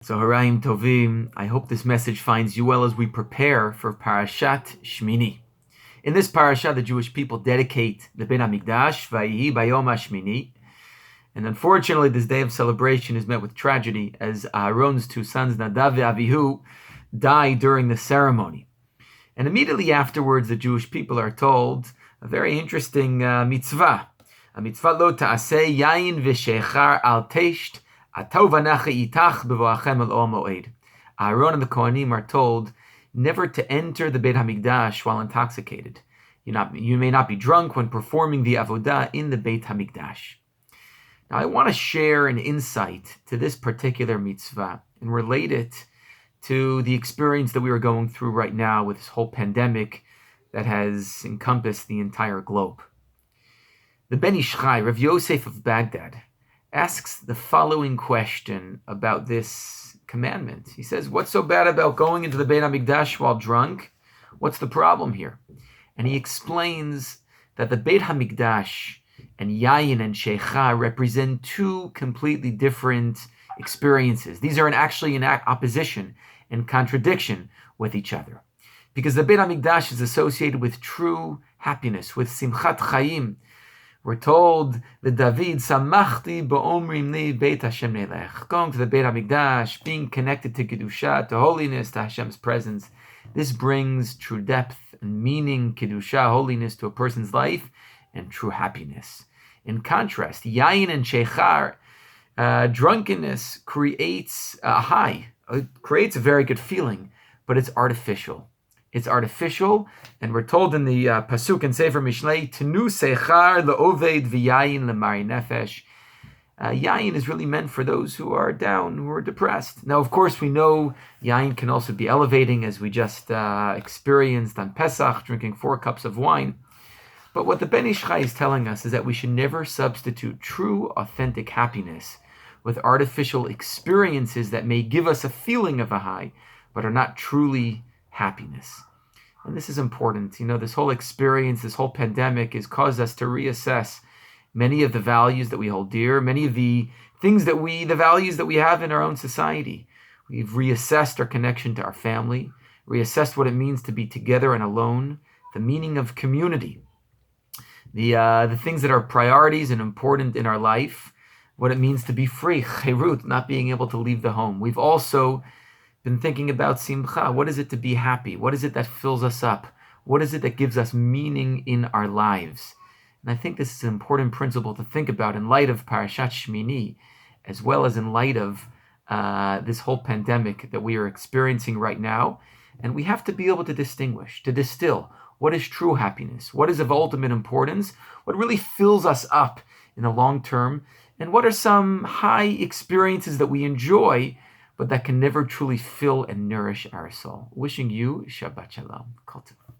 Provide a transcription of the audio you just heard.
So Harayim Tovim, I hope this message finds you well as we prepare for Parshat Shmini. In this parasha, the Jewish people dedicate the Beit HaMikdash, Vayihi Bayom HaShmini. And unfortunately, this day of celebration is met with tragedy as Aaron's two sons, Nadav and Avihu, die during the ceremony. And immediately afterwards, the Jewish people are told a very interesting mitzvah. A mitzvah lo ta'aseh yayin v'shechar al tesht Aaron and the Kohanim are told never to enter the Beit HaMikdash while intoxicated. You may not be drunk when performing the avodah in the Beit HaMikdash. Now, I want to share an insight to this particular mitzvah and relate it to the experience that we are going through right now with this whole pandemic that has encompassed the entire globe. The Ben Ish Chai, Rav Yosef of Baghdad, asks the following question about this commandment. He says, what's so bad about going into the Beit HaMikdash while drunk? What's the problem here? And he explains that the Beit HaMikdash and Yayin and Sheicha represent two completely different experiences. These are actually in opposition and contradiction with each other. Because the Beit HaMikdash is associated with true happiness, with Simchat Chaim. We're told that David, Samachti ba'omrim li Beit Hashem nelech, going to the Beit HaMikdash, being connected to Kedusha, to holiness, to Hashem's presence. This brings true depth and meaning, Kedusha, holiness, to a person's life, and true happiness. In contrast, Yayin and Sheichar, drunkenness creates a high, it creates a very good feeling, but it's artificial. It's artificial, and we're told in the Pasuk in Sefer Mishlei, Tenu Seichar le'oved v'yayin le'mari nefesh. Yayin is really meant for those who are down, who are depressed. Now, of course, we know yayin can also be elevating, as we just experienced on Pesach, drinking 4 cups of wine. But what the Ben Ish Chai is telling us is that we should never substitute true, authentic happiness with artificial experiences that may give us a feeling of a high, but are not truly happiness. And this is important. This whole experience, this whole pandemic has caused us to reassess many of the values that we hold dear, many of the values that we have in our own society. We've reassessed our connection to our family, reassessed what it means to be together and alone, the meaning of community, the things that are priorities and important in our life, what it means to be free, cherut, not being able to leave the home. We've also been thinking about simcha. What is it to be happy? What is it that fills us up? What is it that gives us meaning in our lives? And I think this is an important principle to think about in light of Parshat Shmini, as well as in light of this whole pandemic that we are experiencing right now. And we have to be able to distinguish, to distill what is true happiness, what is of ultimate importance, what really fills us up in the long term, and what are some high experiences that we enjoy but that can never truly fill and nourish our soul. Wishing you Shabbat Shalom. Kol Tov.